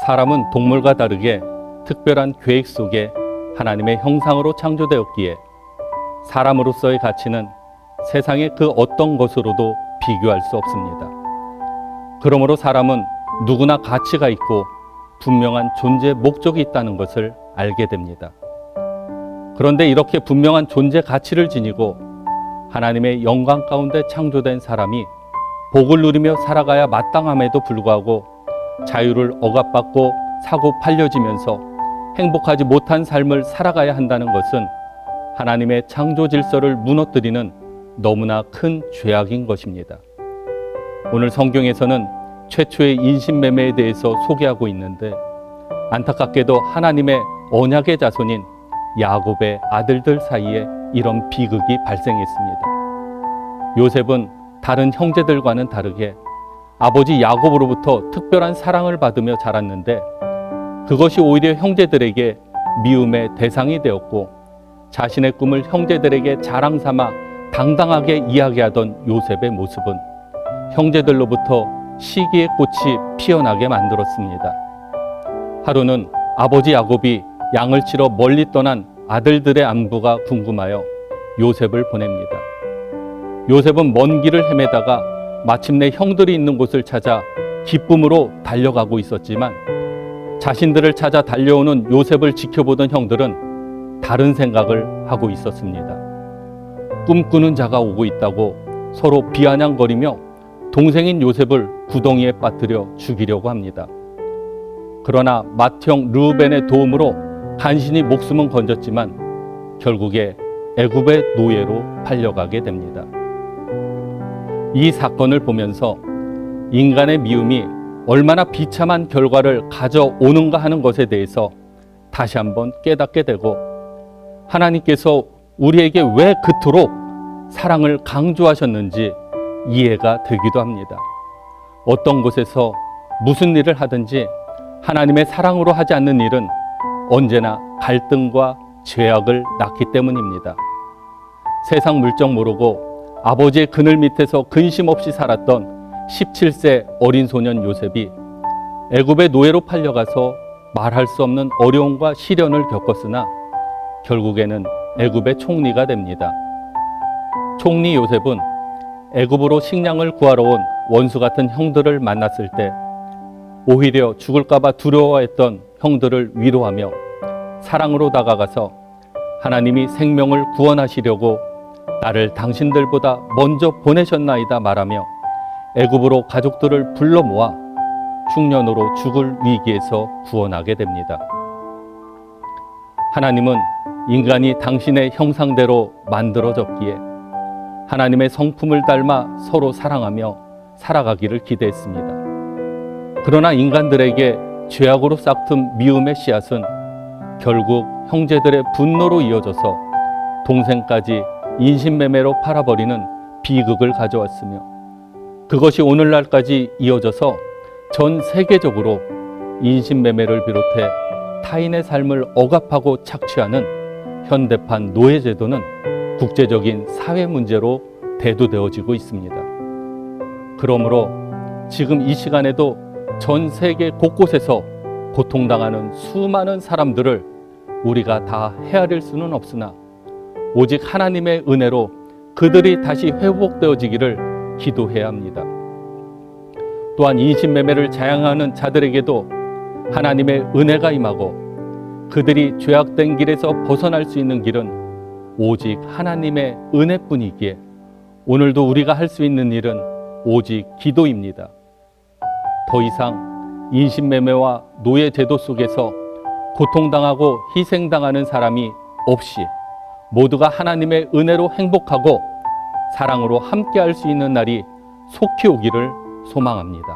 사람은 동물과 다르게 특별한 계획 속에 하나님의 형상으로 창조되었기에 사람으로서의 가치는 세상의 그 어떤 것으로도 비교할 수 없습니다. 그러므로 사람은 누구나 가치가 있고 분명한 존재 목적이 있다는 것을 알게 됩니다. 그런데 이렇게 분명한 존재 가치를 지니고 하나님의 영광 가운데 창조된 사람이 복을 누리며 살아가야 마땅함에도 불구하고 자유를 억압받고 사고 팔려지면서 행복하지 못한 삶을 살아가야 한다는 것은 하나님의 창조 질서를 무너뜨리는 너무나 큰 죄악인 것입니다. 오늘 성경에서는 최초의 인신매매에 대해서 소개하고 있는데 안타깝게도 하나님의 언약의 자손인 야곱의 아들들 사이에 이런 비극이 발생했습니다. 요셉은 다른 형제들과는 다르게 아버지 야곱으로부터 특별한 사랑을 받으며 자랐는데 그것이 오히려 형제들에게 미움의 대상이 되었고 자신의 꿈을 형제들에게 자랑 삼아 당당하게 이야기하던 요셉의 모습은 형제들로부터 시기의 꽃이 피어나게 만들었습니다. 하루는 아버지 야곱이 양을 치러 멀리 떠난 아들들의 안부가 궁금하여 요셉을 보냅니다. 요셉은 먼 길을 헤매다가 마침내 형들이 있는 곳을 찾아 기쁨으로 달려가고 있었지만 자신들을 찾아 달려오는 요셉을 지켜보던 형들은 다른 생각을 하고 있었습니다. 꿈꾸는 자가 오고 있다고 서로 비아냥거리며 동생인 요셉을 구덩이에 빠뜨려 죽이려고 합니다. 그러나 맏형 르우벤의 도움으로 간신히 목숨은 건졌지만 결국에 애굽의 노예로 팔려가게 됩니다. 이 사건을 보면서 인간의 미움이 얼마나 비참한 결과를 가져오는가 하는 것에 대해서 다시 한번 깨닫게 되고 하나님께서 우리에게 왜 그토록 사랑을 강조하셨는지 이해가 되기도 합니다. 어떤 곳에서 무슨 일을 하든지 하나님의 사랑으로 하지 않는 일은 언제나 갈등과 죄악을 낳기 때문입니다. 세상 물정 모르고 아버지의 그늘 밑에서 근심 없이 살았던 17세 어린 소년 요셉이 애굽의 노예로 팔려가서 말할 수 없는 어려움과 시련을 겪었으나 결국에는 애굽의 총리가 됩니다. 총리 요셉은 애굽으로 식량을 구하러 온 원수 같은 형들을 만났을 때 오히려 죽을까봐 두려워했던 형들을 위로하며 사랑으로 다가가서 하나님이 생명을 구원하시려고 나를 당신들보다 먼저 보내셨나이다 말하며 애굽으로 가족들을 불러 모아 흉년으로 죽을 위기에서 구원하게 됩니다. 하나님은 인간이 당신의 형상대로 만들어졌기에 하나님의 성품을 닮아 서로 사랑하며 살아가기를 기대했습니다. 그러나 인간들에게 죄악으로 싹튼 미움의 씨앗은 결국 형제들의 분노로 이어져서 동생까지 인신매매로 팔아버리는 비극을 가져왔으며 그것이 오늘날까지 이어져서 전 세계적으로 인신매매를 비롯해 타인의 삶을 억압하고 착취하는 현대판 노예제도는 국제적인 사회 문제로 대두되어지고 있습니다. 그러므로 지금 이 시간에도 전 세계 곳곳에서 고통당하는 수많은 사람들을 우리가 다 헤아릴 수는 없으나 오직 하나님의 은혜로 그들이 다시 회복되어지기를 기도해야 합니다. 또한 인신매매를 자행하는 자들에게도 하나님의 은혜가 임하고 그들이 죄악된 길에서 벗어날 수 있는 길은 오직 하나님의 은혜뿐이기에 오늘도 우리가 할 수 있는 일은 오직 기도입니다. 더 이상 인신매매와 노예제도 속에서 고통당하고 희생당하는 사람이 없이 모두가 하나님의 은혜로 행복하고 사랑으로 함께할 수 있는 날이 속히 오기를 소망합니다.